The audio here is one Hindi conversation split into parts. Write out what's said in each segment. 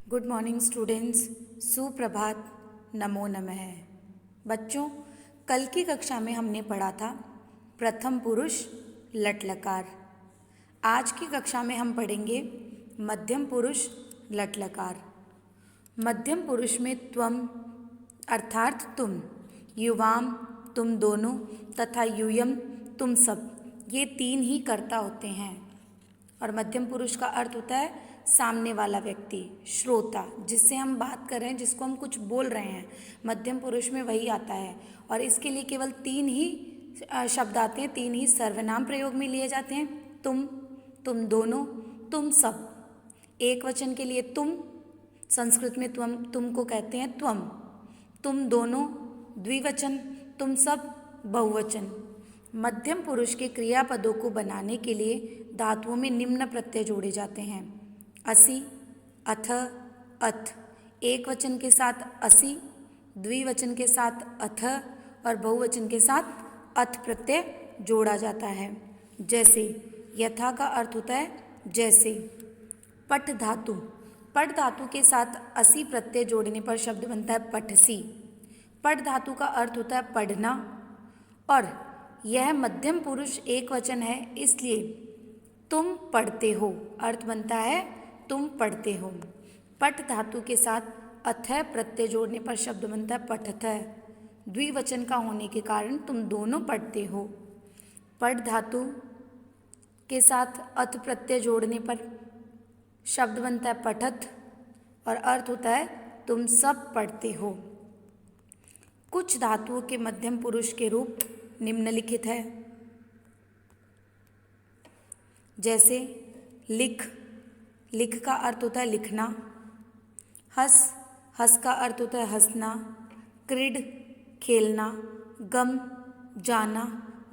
गुड मॉर्निंग स्टूडेंट्स, सुप्रभात, नमो नमः। बच्चों, कल की कक्षा में हमने पढ़ा था प्रथम पुरुष लट लकार। आज की कक्षा में हम पढ़ेंगे मध्यम पुरुष लट लकार। मध्यम पुरुष में त्वम अर्थात तुम, युवाम तुम दोनों तथा यूयम तुम सब, ये तीन ही कर्ता होते हैं। और मध्यम पुरुष का अर्थ होता है सामने वाला व्यक्ति, श्रोता, जिससे हम बात कर रहे हैं, जिसको हम कुछ बोल रहे हैं, मध्यम पुरुष में वही आता है। और इसके लिए केवल तीन ही शब्द आते हैं, तीन ही सर्वनाम प्रयोग में लिए जाते हैं। तुम दोनों, तुम सब। एक वचन के लिए तुम, संस्कृत में तुम को कहते हैं त्वम। तुम दोनों द्विवचन, तुम सब बहुवचन। मध्यम पुरुष के क्रियापदों को बनाने के लिए धातुओं में निम्न प्रत्यय जोड़े जाते हैं: असि, अथ, अथ। एक वचन के साथ असि, द्विवचन के साथ अथ और बहुवचन के साथ अथ प्रत्यय जोड़ा जाता है। जैसे यथा का अर्थ होता है जैसे। पठ धातु, पठ धातु के साथ असि प्रत्यय जोड़ने पर शब्द बनता है पठसी। पठ धातु का अर्थ होता है पढ़ना, और यह मध्यम पुरुष एक वचन है, इसलिए तुम पढ़ते हो अर्थ बनता है तुम पढ़ते हो। पठ धातु के साथ अथय प्रत्यय जोड़ने पर शब्द बनता है पठथय। द्विवचन का होने के कारण तुम दोनों पढ़ते हो। पठ धातु के साथ अथ प्रत्यय जोड़ने पर शब्द बनता है पठत और अर्थ होता है तुम सब पढ़ते हो। कुछ धातुओं के मध्यम पुरुष के रूप निम्नलिखित है। जैसे लिख, लिख का अर्थ होता है लिखना। हंस, हंस का अर्थ होता है हंसना। क्रीड, खेलना। गम, जाना।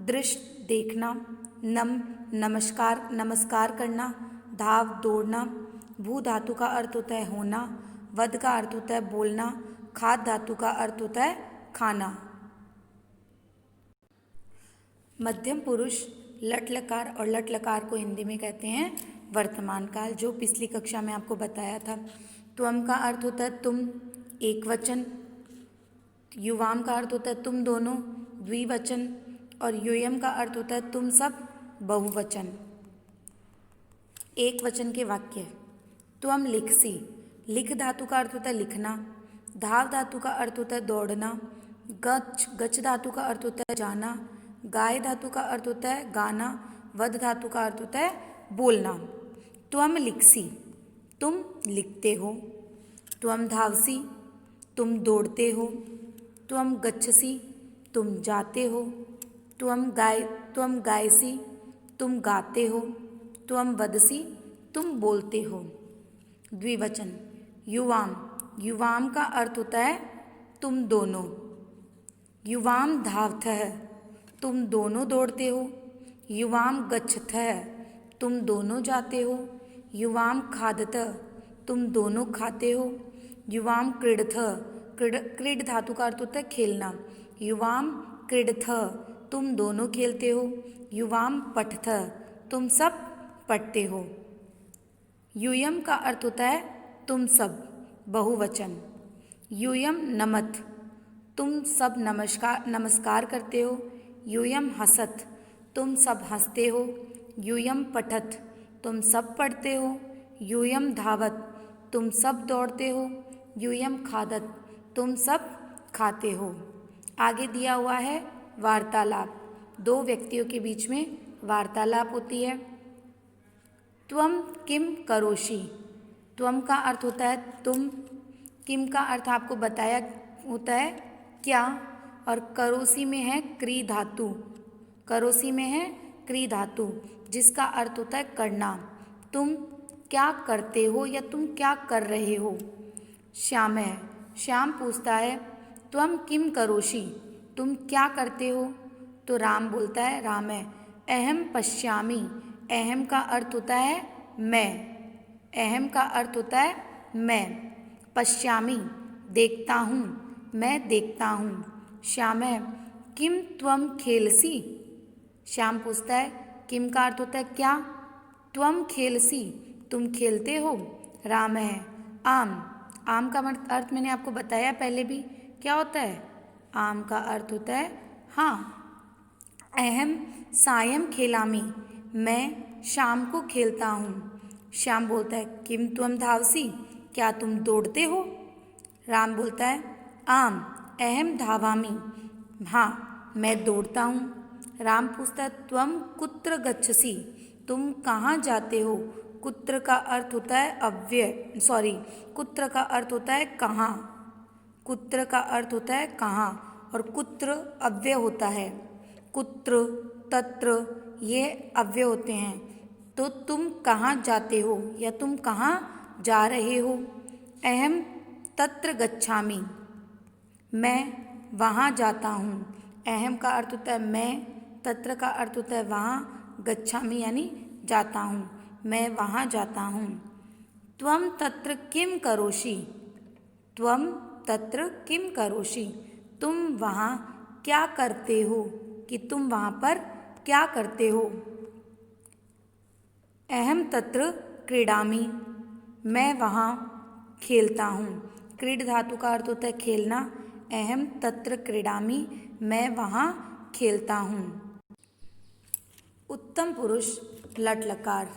दृष्ट, देखना। नम, नमस्कार, नमस्कार करना। धाव, दौड़ना। भू धातु का अर्थ होता है होना। वद का अर्थ होता है बोलना। खाद धातु का अर्थ होता है खाना। मध्यम पुरुष लट लकार और लट लकार को हिंदी में कहते हैं वर्तमान काल, जो पिछली कक्षा में आपको बताया था। त्वम का अर्थ होता है तुम, एक वचन। युवाम का अर्थ होता है तुम दोनों, द्विवचन। और यूयम का अर्थ होता है तुम सब, बहुवचन। एक वचन के वाक्य: त्वम लिखसी, लिख धातु का अर्थ होता है लिखना। धाव धातु का अर्थ होता है दौड़ना। गच, गच धातु का अर्थ होता है जाना। गाय धातु का अर्थ होता है गाना। वध धातु का अर्थ होता है बोलना। त्वम लिखसी, तुम लिखते हो। त्वम धावसी, तुम दौड़ते हो। त्वम गच्छसी, तुम जाते हो। त्वम गायसी, तुम गाते हो। त्वम वदसी, तुम बोलते हो। द्विवचन: युवाम, युवाम का अर्थ होता है तुम दोनों। युवाम धावतः, तुम दोनों दौड़ते हो। युवाम गच्छतः, तुम दोनों जाते हो। युवाम खादतः, तुम दोनों खाते हो। युवाम क्रीडथः, क्रीड धातु का अर्थ होता है खेलना। युवाम क्रीडथः, तुम दोनों खेलते हो। युवाम पठथः, तुम सब पढ़ते हो। यूयम का अर्थ होता है तुम सब, बहुवचन। यूयम नमत, तुम सब नमस्कार करते हो। यूयम हसत, तुम सब हंसते हो। यूयम पठत, तुम सब पढ़ते हो। यूयम धावत, तुम सब दौड़ते हो। यूयम खादत, तुम सब खाते हो। आगे दिया हुआ है वार्तालाप। दो व्यक्तियों के बीच में वार्तालाप होती है। त्वम किम करोषि, त्वम का अर्थ होता है तुम। किम का अर्थ आपको बताया होता है क्या, और करोसी में है क्री धातु। करोसी में है क्री धातु, जिसका अर्थ होता है करना। तुम क्या करते हो या तुम क्या कर रहे हो। श्याम है, श्याम पूछता है त्वम किम करोषि, तुम क्या करते हो। तो राम बोलता है, राम है अहम पश्यामि, अहम का अर्थ होता है मैं। अहम का अर्थ होता है मैं। पश्यामि, देखता हूँ, मैं देखता हूँ। श्याम है किम त्वम खेलसी, श्याम पूछता है किम का अर्थ होता है क्या। त्वम खेलसी, तुम खेलते हो। राम है आम। आम का अर्थ मैंने आपको बताया पहले भी, क्या होता है? आम का अर्थ होता है हाँ। अहम सायं खेलामी, मैं शाम को खेलता हूँ। श्याम बोलता है किम त्वम धावसी, क्या तुम दौड़ते हो? राम बोलता है आम अहम धावामी, हाँ मैं दौड़ता हूँ। राम पूछता है त्वम कुत्र गच्छसि, तुम कहाँ जाते हो? कुत्र का अर्थ होता है कुत्र का अर्थ होता है कहाँ। कुत्र का अर्थ होता है कहाँ और कुत्र अव्यय होता है। कुत्र, तत्र ये अव्यय होते हैं। तो तुम कहाँ जाते हो या तुम कहाँ जा रहे हो? अहम तत्र गच्छामि, मैं वहाँ जाता हूँ। अहम का अर्थ होता है मैं, तत्र का अर्थ होता है वहाँ, गच्छामि यानी जाता हूँ, मैं वहाँ जाता हूँ। त्वम तत्र किम करोषि, त्वम तत्र किम करोषि, तुम वहाँ क्या करते हो, कि तुम वहाँ पर क्या करते हो। अहम तत्र क्रीडामि, मैं वहाँ खेलता हूँ। क्रीड धातु का अर्थ होता है खेलना। अहम तत्र क्रीडामि, मैं वहाँ खेलता हूँ। उत्तम पुरुष लट लकार।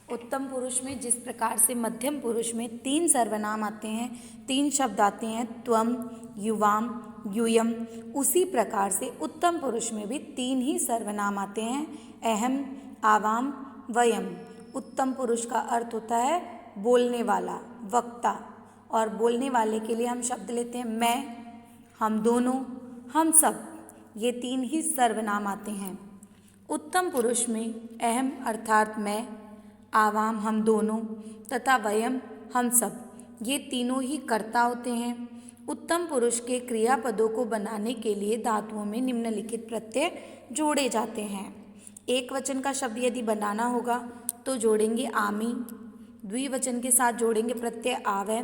उत्तम पुरुष में जिस प्रकार से मध्यम पुरुष में 3 सर्वनाम आते हैं, 3 शब्द आते हैं, त्वम, युवाम, यूयम, उसी प्रकार से उत्तम पुरुष में भी 3 ही सर्वनाम आते हैं, अहम, आवाम, वयम। उत्तम पुरुष का अर्थ होता है बोलने वाला, वक्ता, और बोलने वाले के लिए हम शब्द लेते हैं मैं, हम दोनों, हम सब, ये 3 ही सर्वनाम आते हैं। उत्तम पुरुष में अहम अर्थात मैं, आवाम हम दोनों, तथा वयम हम सब, ये तीनों ही कर्ता होते हैं। उत्तम पुरुष के क्रियापदों को बनाने के लिए धातुओं में निम्नलिखित प्रत्यय जोड़े जाते हैं। एक वचन का शब्द यदि बनाना होगा तो जोड़ेंगे आमी, द्विवचन के साथ जोड़ेंगे प्रत्यय आवै,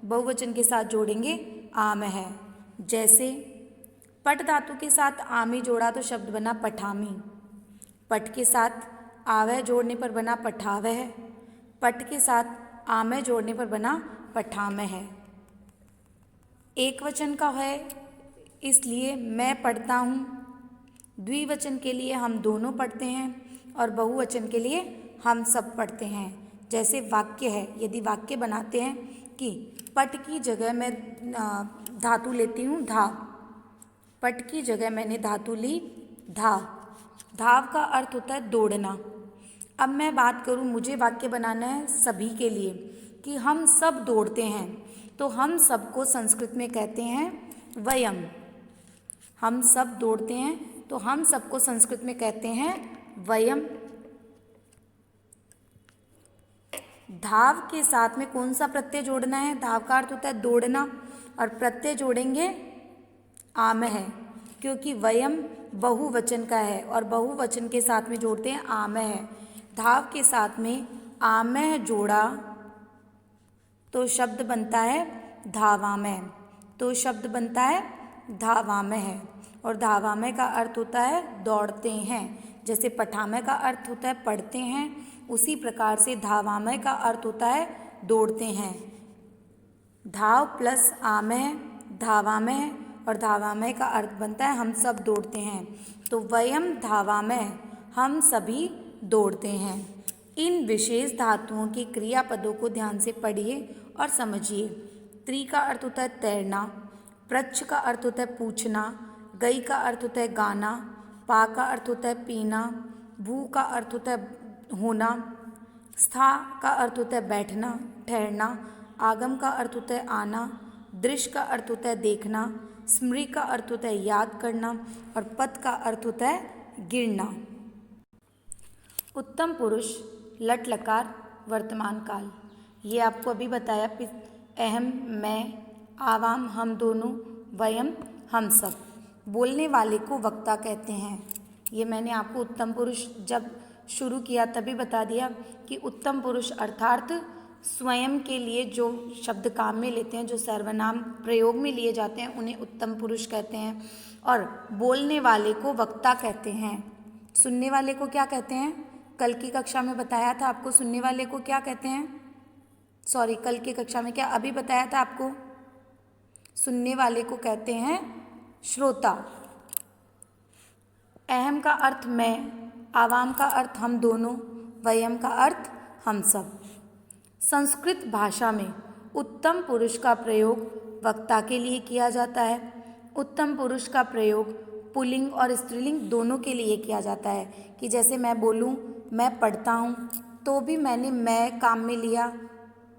बहुवचन के साथ जोड़ेंगे आम है। जैसे पट धातु के साथ आमी जोड़ा तो शब्द बना पठामी, पट के साथ आवय जोड़ने पर बना पठावह, पट के साथ आमय जोड़ने पर बना पठामह है। एक वचन का है इसलिए मैं पढ़ता हूँ, द्विवचन के लिए हम दोनों पढ़ते हैं और बहुवचन के लिए हम सब पढ़ते हैं। जैसे वाक्य है, यदि वाक्य बनाते हैं कि पट की जगह मैं धातु लेती हूँ धा, पट की जगह मैंने धातु ली धा। धाव का अर्थ होता है दौड़ना। अब मैं बात करूँ, मुझे वाक्य बनाना है सभी के लिए कि हम सब दौड़ते हैं, तो हम सबको संस्कृत में कहते हैं वयम। हम सब दौड़ते हैं तो हम सबको संस्कृत में कहते हैं वयम। धाव के साथ में कौन सा प्रत्यय जोड़ना है? धाव का अर्थ होता है दौड़ना और प्रत्यय जोड़ेंगे आम है, क्योंकि वयम बहुवचन का है और बहुवचन के साथ में जोड़ते हैं आम है। धाव के साथ में आमह जोड़ा तो शब्द बनता है धावामय, तो शब्द बनता है धावामय, और धावामय का अर्थ होता है दौड़ते हैं। जैसे पठामय का अर्थ होता है पढ़ते हैं, उसी प्रकार से धावामय का अर्थ होता है दौड़ते हैं। धाव प्लस आमय धावामय, और धावामय का अर्थ बनता है हम सब दौड़ते हैं। तो वयम धावामय, हम सभी दौड़ते हैं। इन विशेष धातुओं के क्रियापदों को ध्यान से पढ़िए और समझिए। त्रि का अर्थ होता है तैरना, प्रच्छ का अर्थ होता है पूछना, गई का अर्थ होता है गाना, पा का अर्थ होता है पीना, भू का अर्थ होता है होना, स्था का अर्थ होता है बैठना ठहरना, आगम का अर्थ होता है आना, दृश्य का अर्थ होता है देखना, स्मृति का अर्थ होता है याद करना, और पद का अर्थ होता है गिरना। उत्तम पुरुष लट लकार वर्तमान काल, ये आपको अभी बताया। अहम मैं, आवाम हम दोनों, वयम हम सब। बोलने वाले को वक्ता कहते हैं। ये मैंने आपको उत्तम पुरुष जब शुरू किया तभी बता दिया कि उत्तम पुरुष अर्थात स्वयं के लिए जो शब्द काम में लेते हैं, जो सर्वनाम प्रयोग में लिए जाते हैं, उन्हें उत्तम पुरुष कहते हैं। और बोलने वाले को वक्ता कहते हैं। सुनने वाले को क्या कहते हैं? कल की कक्षा में बताया था आपको, सुनने वाले को क्या कहते हैं? सॉरी, कल की कक्षा में क्या अभी बताया था आपको, सुनने वाले को कहते हैं श्रोता। अहम का अर्थ मैं, आवाम का अर्थ हम दोनों, वयम का अर्थ हम सब। संस्कृत भाषा में उत्तम पुरुष का प्रयोग वक्ता के लिए किया जाता है। उत्तम पुरुष का प्रयोग पुल्लिंग और स्त्रीलिंग दोनों के लिए किया जाता है कि जैसे मैं बोलूँ मैं पढ़ता हूँ तो भी मैंने मैं काम में लिया,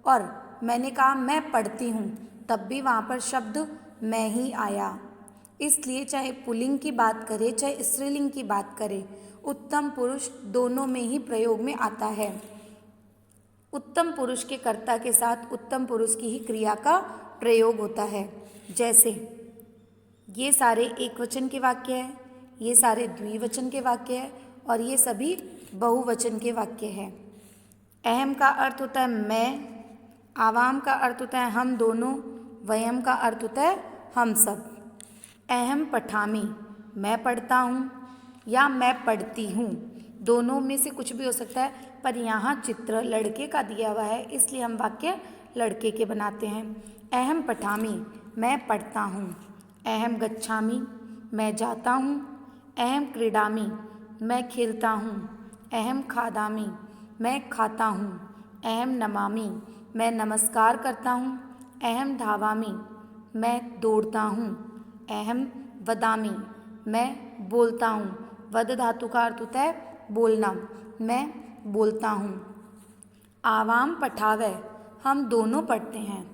और मैंने कहा मैं पढ़ती हूँ तब भी वहाँ पर शब्द मैं ही आया। इसलिए चाहे पुल्लिंग की बात करें चाहे स्त्रीलिंग की बात करें, उत्तम पुरुष दोनों में ही प्रयोग में आता है। उत्तम पुरुष के कर्ता के साथ उत्तम पुरुष की ही क्रिया का प्रयोग होता है। जैसे ये सारे एक वचन के वाक्य हैं, ये सारे द्विवचन के वाक्य हैं और ये सभी बहुवचन के वाक्य हैं। अहम का अर्थ होता है मैं, आवाम का अर्थ होता है हम दोनों, वयम का अर्थ होता है हम सब। अहम पठामी, मैं पढ़ता हूँ या मैं पढ़ती हूँ, दोनों में से कुछ भी हो सकता है, पर यहाँ चित्र लड़के का दिया हुआ है इसलिए हम वाक्य लड़के के बनाते हैं। अहम पठामी, मैं पढ़ता हूँ। अहम गच्छामी, मैं जाता हूँ। अहम क्रीडामी, मैं खेलता हूँ। अहम खादामी, मैं खाता हूँ। अहम नमामि, मैं नमस्कार करता हूँ। अहम धावामि, मैं दौड़ता हूँ। अहम वदामि, मैं बोलता हूँ। वद धातु का अर्थ होता है बोलना, मैं बोलता हूँ। आवाम पठावै, हम दोनों पढ़ते हैं।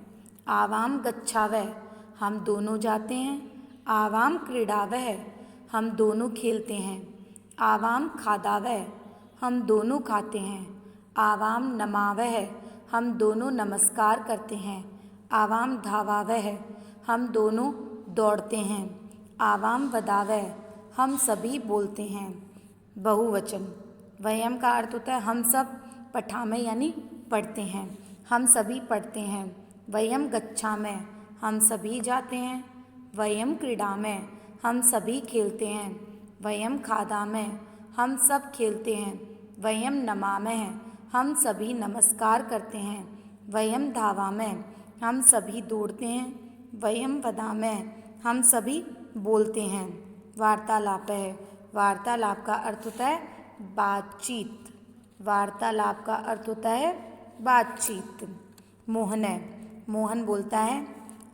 आवाम गच्छावै, हम दोनों जाते हैं। आवाम क्रीडावै, हम दोनों खेलते हैं। आवाम खादावै, हम दोनों खाते हैं। आवाम नमावै, हम दोनों नमस्कार करते हैं। आवाम धावावै, हम दोनों दौड़ते हैं। आवाम वदावै, हम सभी बोलते हैं। बहुवचन, वयम का अर्थ होता है हम सब, पठामय यानी पढ़ते हैं, हम सभी पढ़ते हैं। वयम गच्छामय, हम सभी जाते हैं। वयम क्रीडामय, हम सभी खेलते हैं। वयम खादामय, हम सब खेलते हैं। वयम नमामय, हम सभी नमस्कार करते हैं। वयम धावामय, हम सभी दौड़ते हैं। वयम वदामय, हम सभी बोलते हैं। वार्तालाप है, वार्तालाप का अर्थ होता है बातचीत। वार्तालाप का अर्थ होता है बातचीत। मोहन है, मोहन बोलता है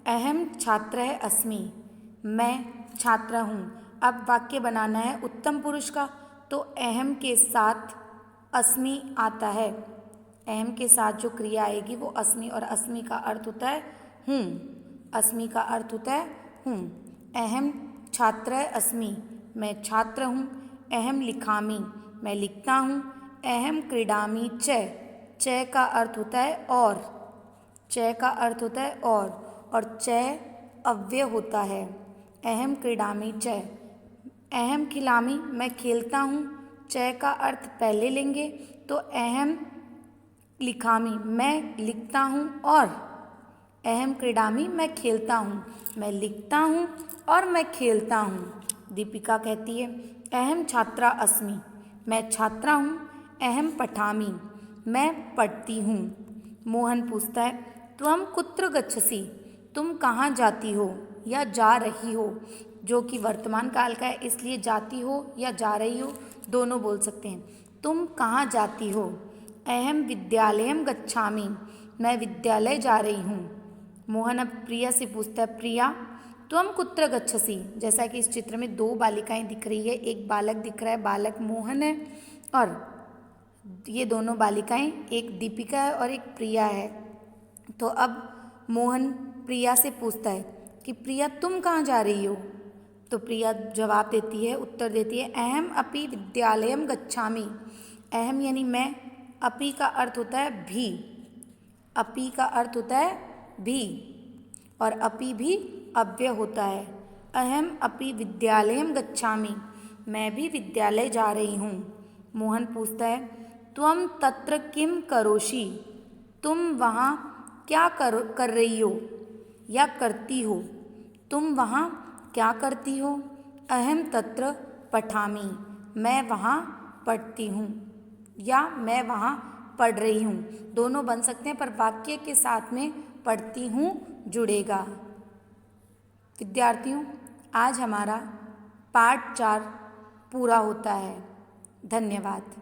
अहम छात्र है अस्मि, मैं छात्र हूँ। अब वाक्य बनाना है उत्तम पुरुष का, तो अहम के साथ अस्मि आता है। अहम के साथ जो क्रिया आएगी वो अस्मि, और अस्मि का अर्थ होता है हूँ। अस्मि का अर्थ होता है हूँ। अहम छात्र है अस्मि, मैं छात्र हूँ। अहम लिखामी, मैं लिखता हूँ। अहम क्रीडामी च, च का अर्थ होता है और, च का अर्थ होता है और च अव्यय होता है। अहम क्रीडामी च। अहम खिलामी, मैं खेलता हूँ। च का अर्थ पहले लेंगे तो अहम लिखामी, मैं लिखता हूँ। और अहम क्रीडामी, मैं खेलता हूँ। मैं लिखता हूँ और मैं खेलता हूँ। दीपिका कहती है अहम छात्रा अस्मि, मैं छात्रा हूँ। अहम पठामी, मैं पढ़ती हूँ। मोहन पूछता है त्वम कुत्र गच्छसि, तुम कहाँ जाती हो या जा रही हो, जो कि वर्तमान काल का है इसलिए जाती हो या जा रही हो दोनों बोल सकते हैं। तुम कहाँ जाती हो। अहम विद्यालयम गच्छामि, मैं विद्यालय जा रही हूँ। मोहन अब प्रिया से पूछता है प्रिया त्वम कुत्र गच्छसि। जैसा कि इस चित्र में दो बालिकाएं दिख रही है, एक बालक दिख रहा है, बालक मोहन है, और ये दोनों बालिकाएं एक दीपिका है और एक प्रिया है। तो अब मोहन प्रिया से पूछता है कि प्रिया तुम कहाँ जा रही हो। तो प्रिया जवाब देती है, उत्तर देती है अहम अपि विद्यालयम गच्छामि। अहम यानी मैं, अपि का अर्थ होता है भी, अपि का अर्थ होता है भी, और अपि भी अव्यय होता है। अहम अपि विद्यालयम गच्छामि, मैं भी विद्यालय जा रही हूँ। मोहन पूछता है त्वम तत्र किम करोषि, तुम वहाँ क्या कर रही हो या करती हो। तुम वहाँ क्या करती हो। अहम तत्र पठामि, मैं वहाँ पढ़ती हूँ या मैं वहाँ पढ़ रही हूँ, दोनों बन सकते हैं पर वाक्य के साथ में पढ़ती हूँ जुड़ेगा। विद्यार्थियों, आज हमारा पाठ 4 पूरा होता है। धन्यवाद।